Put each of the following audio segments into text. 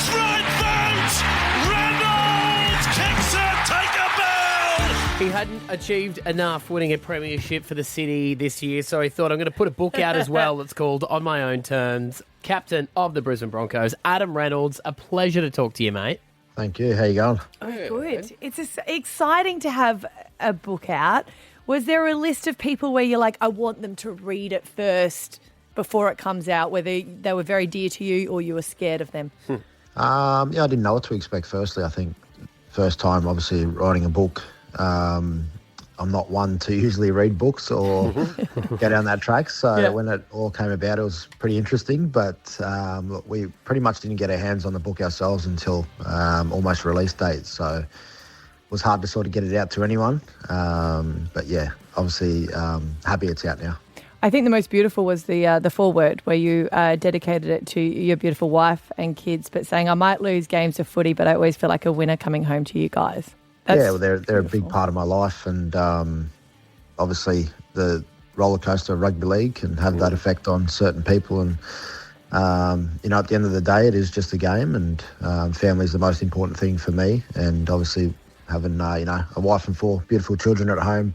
That's right, folks! Reynolds kicks it, take a bow! He hadn't achieved enough winning a premiership for the city this year, so he thought, I'm going to put a book out as well. It's called On My Own Terms. Captain of the Brisbane Broncos, Adam Reynolds. A pleasure to talk to you, mate. Thank you. How you going? Oh, good. It's exciting to have a book out. Was there a list of people where you're like, I want them to read it first before it comes out, whether they were very dear to you or you were scared of them? I didn't know what to expect. Firstly, I think first time, obviously, writing a book. I'm not one to usually read books or go down that track. So when it all came about, it was pretty interesting. But look, we pretty much didn't get our hands on the book ourselves until almost release date. So it was hard to sort of get it out to anyone. But yeah, obviously happy it's out now. I think the most beautiful was the foreword where you dedicated it to your beautiful wife and kids, but saying, I might lose games of footy, but I always feel like a winner coming home to you guys. Well, they're a big part of my life, and obviously the roller coaster of rugby league can have that effect on certain people. And at the end of the day, it is just a game, and family is the most important thing for me. And obviously, having a wife and 4 beautiful children at home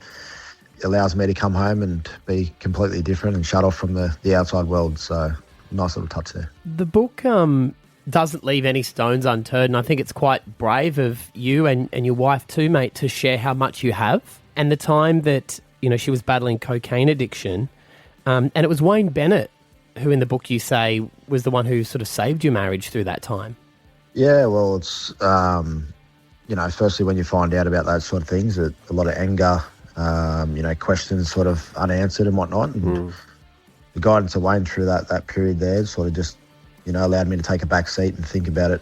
allows me to come home and be completely different and shut off from the outside world. So nice little touch there. The book doesn't leave any stones unturned, and I think it's quite brave of you and your wife too, mate, to share how much you have and the time that she was battling cocaine addiction, and it was Wayne Bennett who in the book you say was the one who sort of saved your marriage through that time. Yeah, well, it's firstly when you find out about those sort of things, a lot of anger, questions sort of unanswered and whatnot, and the guidance of Wayne through that period there sort of just allowed me to take a back seat and think about it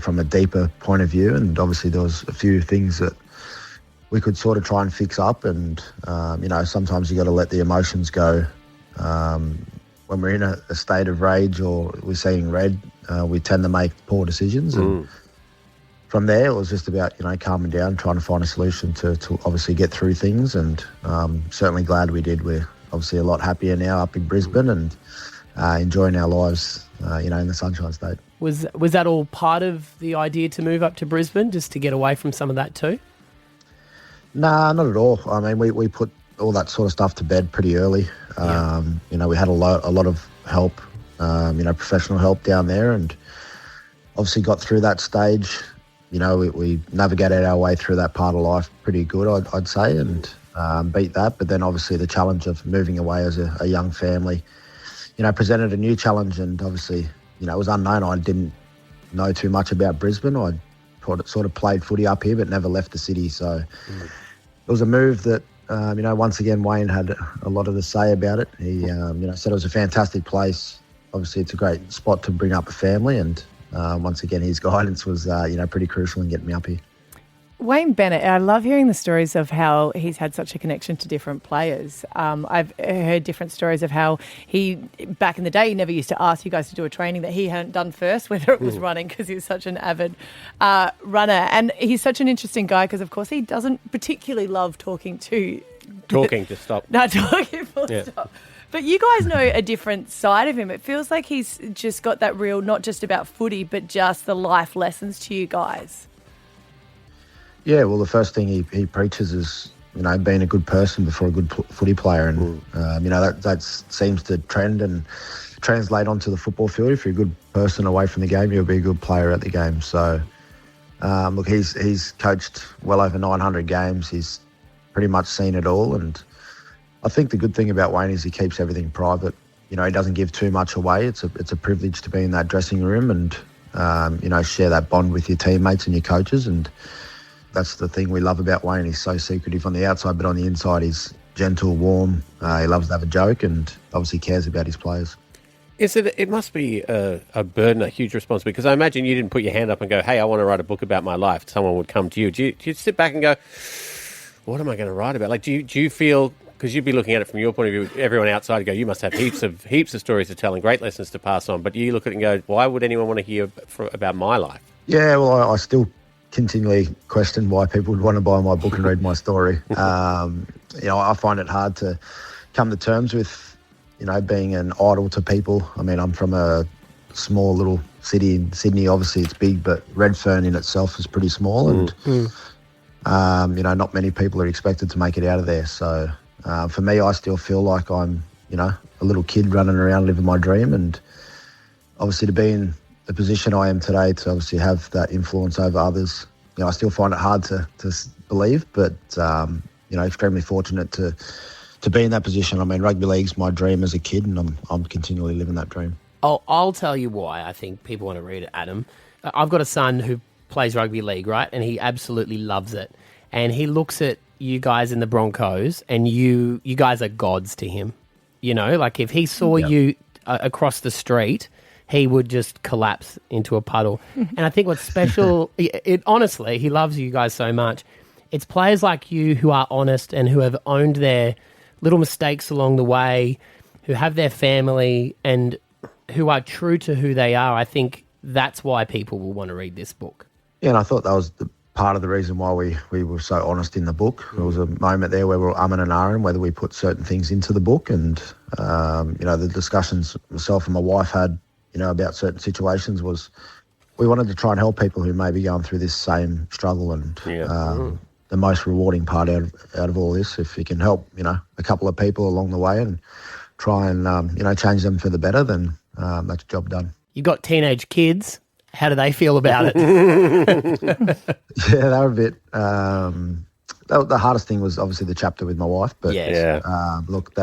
from a deeper point of view. And obviously there was a few things that we could sort of try and fix up. And, sometimes you got to let the emotions go. When we're in a state of rage or we're seeing red, we tend to make poor decisions. And from there, it was just about, calming down, trying to find a solution to obviously get through things. And certainly glad we did. We're obviously a lot happier now up in Brisbane and enjoying our lives, in the Sunshine State. Was that all part of the idea to move up to Brisbane, just to get away from some of that too? Nah, not at all. I mean, we put all that sort of stuff to bed pretty early. We had a lot of help, professional help down there, and obviously got through that stage. We navigated our way through that part of life pretty good, I'd say, and beat that. But then obviously the challenge of moving away as a young family, presented a new challenge, and obviously, it was unknown. I didn't know too much about Brisbane. I sort of played footy up here, but never left the city. So it was a move that, once again, Wayne had a lot of the say about it. He, said it was a fantastic place. Obviously, it's a great spot to bring up a family, and once again, his guidance was, pretty crucial in getting me up here. Wayne Bennett, I love hearing the stories of how he's had such a connection to different players. I've heard different stories of how he, back in the day, he never used to ask you guys to do a training that he hadn't done first, whether it was running, because he was such an avid runner. And he's such an interesting guy because, of course, he doesn't particularly love talking to... Talking, just stop. No, talking, full stop. But you guys know a different side of him. It feels like he's just got that real, not just about footy, but just the life lessons to you guys. Yeah, well, the first thing he preaches is, being a good person before a good footy player. And, that seems to trend and translate onto the football field. If you're a good person away from the game, you'll be a good player at the game. So, he's coached well over 900 games. He's pretty much seen it all. And I think the good thing about Wayne is he keeps everything private. He doesn't give too much away. It's a privilege to be in that dressing room and, share that bond with your teammates and your coaches. And that's the thing we love about Wayne. He's so secretive on the outside, but on the inside he's gentle, warm. He loves to have a joke and obviously cares about his players. It must be a burden, a huge responsibility, because I imagine you didn't put your hand up and go, hey, I want to write a book about my life. Someone would come to you. Do you sit back and go, what am I going to write about? Like, do you feel, because you'd be looking at it from your point of view, everyone outside go, you must have heaps of stories to tell and great lessons to pass on. But you look at it and go, why would anyone want to hear about my life? Yeah, well, I still continually question why people would want to buy my book and read my story. I find it hard to come to terms with, being an idol to people. I mean, I'm from a small little city in Sydney. Obviously, it's big, but Redfern in itself is pretty small, and not many people are expected to make it out of there. So for me, I still feel like I'm, a little kid running around living my dream, and obviously to be in the position I am today, to obviously have that influence over others, I still find it hard to believe, but extremely fortunate to be in that position. I mean, rugby league's my dream as a kid, and I'm continually living that dream. I'll tell you why I think people want to read it, Adam. I've got a son who plays rugby league, right? And he absolutely loves it. And he looks at you guys in the Broncos, and you guys are gods to him. Like if he saw you across the street, he would just collapse into a puddle. And I think what's special, honestly, he loves you guys so much. It's players like you who are honest and who have owned their little mistakes along the way, who have their family and who are true to who they are. I think that's why people will want to read this book. Yeah, and I thought that was part of the reason why we were so honest in the book. There was a moment there where we were umming and ahhing whether we put certain things into the book, and the discussions myself and my wife had about certain situations was we wanted to try and help people who may be going through this same struggle, and the most rewarding part out of all this, if you can help a couple of people along the way and try and change them for the better, then that's a job done. You got teenage kids. How do they feel about it? Yeah, they were a bit. The hardest thing was obviously the chapter with my wife, but look,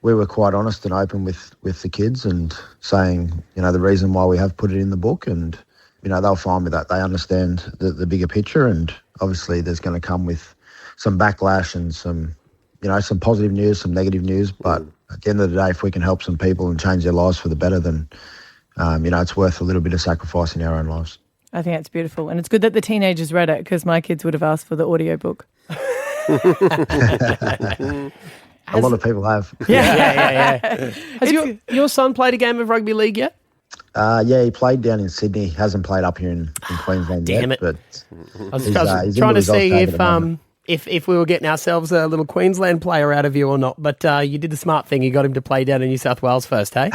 we were quite honest and open with the kids and saying, the reason why we have put it in the book, and they'll find with that. They understand the bigger picture, and obviously there's going to come with some backlash and some positive news, some negative news, but at the end of the day, if we can help some people and change their lives for the better, then it's worth a little bit of sacrifice in our own lives. I think that's beautiful. And it's good that the teenagers read it, because my kids would have asked for the audiobook. A lot of people have. Yeah. Has your son played a game of rugby league yet? He played down in Sydney. Hasn't played up here in Queensland Damn yet. it. But I was trying to see if we were getting ourselves a little Queensland player out of you or not. But you did the smart thing. You got him to play down in New South Wales first, hey?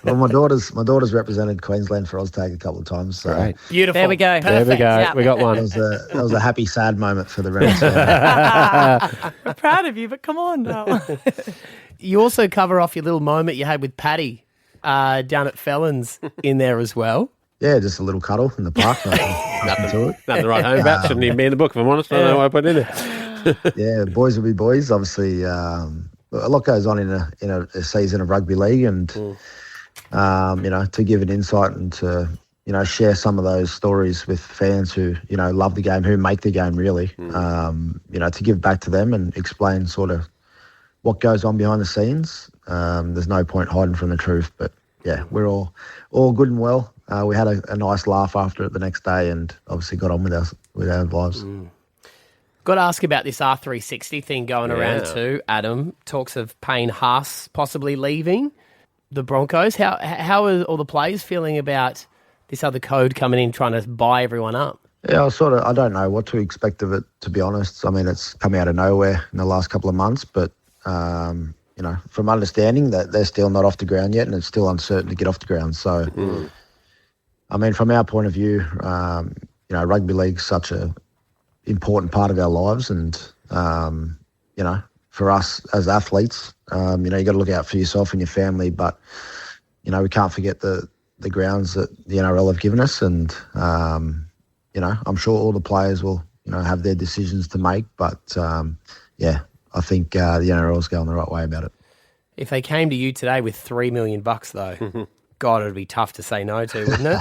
Well, my daughter's represented Queensland for Oztag a couple of times. So. Right. Beautiful. There we go. There we go. Yeah. We got one. That was a happy, sad moment for the Reynolds family. We're proud of you, but come on. No. You also cover off your little moment you had with Paddy down at Felons in there as well. Yeah, just a little cuddle in the park. Nothing to it. Nothing to write home about. Shouldn't even be in the book, if I'm honest. I don't know why I put it in there. Yeah, boys will be boys. Obviously, a lot goes on in a season of rugby league, and to give an insight and to share some of those stories with fans who love the game, who make the game really. To give back to them and explain sort of what goes on behind the scenes. There's no point hiding from the truth, but yeah, we're all good and well. We had a nice laugh after it the next day, and obviously got on with our lives. Got to ask about this R360 thing going around too, Adam. Talks of Payne Haas possibly leaving the Broncos. How are all the players feeling about this other code coming in, trying to buy everyone up? Yeah, I don't know what to expect of it, to be honest. I mean, it's come out of nowhere in the last couple of months, but from understanding that they're still not off the ground yet, and it's still uncertain to get off the ground. So, I mean, from our point of view, rugby league's such a important part of our lives, and for us as athletes, you got to look out for yourself and your family, but we can't forget the grounds that the NRL have given us, and I'm sure all the players will have their decisions to make, but I think the NRL's going the right way about it. If they came to you today with $3 million though, God, it'd be tough to say no to, wouldn't it?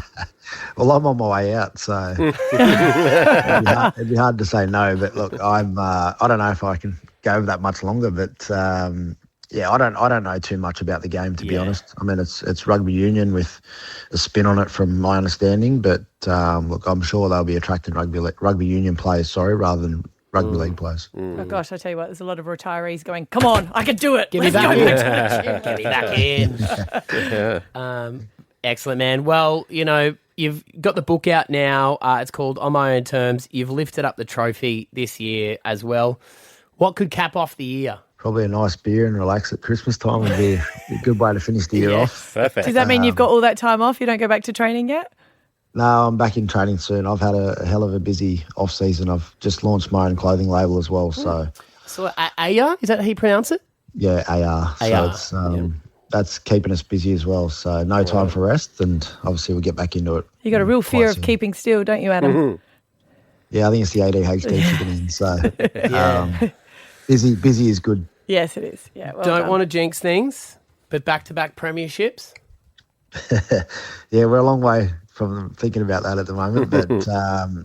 Well, I'm on my way out, so it'd be hard to say no. But look, I don't know if I can go that much longer. But I don't know too much about the game, to be honest. I mean, it's rugby union with a spin on it, from my understanding. But look, I'm sure they'll be attracting rugby union players, rather than rugby league players. Oh gosh, I tell you what, there's a lot of retirees going, come on, I can do it. Get me back in. Excellent, man. Well, you've got the book out now. It's called On My Own Terms. You've lifted up the trophy this year as well. What could cap off the year? Probably a nice beer and relax at Christmas time would be a good way to finish the year off. Perfect. Does that mean you've got all that time off? You don't go back to training yet? No, I'm back in training soon. I've had a hell of a busy off season. I've just launched my own clothing label as well. So, Aya, is that how you pronounce it? yeah, AR. AR, So it's, that's keeping us busy as well. So no time for rest, and obviously we'll get back into it. You got a real fear quite of soon. keeping still, don't you, Adam? Yeah, I think it's the ADHD kicking in. So busy is good. Yes, it is. Yeah. Well Don't done. want to jinx things, but back-to-back premierships. Yeah, we're a long way from thinking about that at the moment, but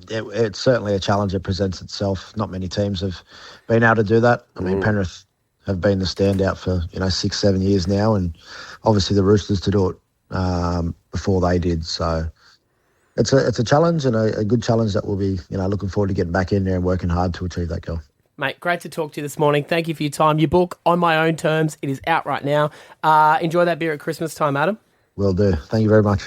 it's certainly a challenge that presents itself. Not many teams have been able to do that. I mean, Penrith have been the standout for 6-7 years now, and obviously the Roosters to do it before they did. So it's a challenge, and a good challenge that we'll be looking forward to getting back in there and working hard to achieve that goal. Mate, great to talk to you this morning. Thank you for your time. Your book, On My Own Terms, it is out right now. Enjoy that beer at Christmas time, Adam. Will do. Thank you very much.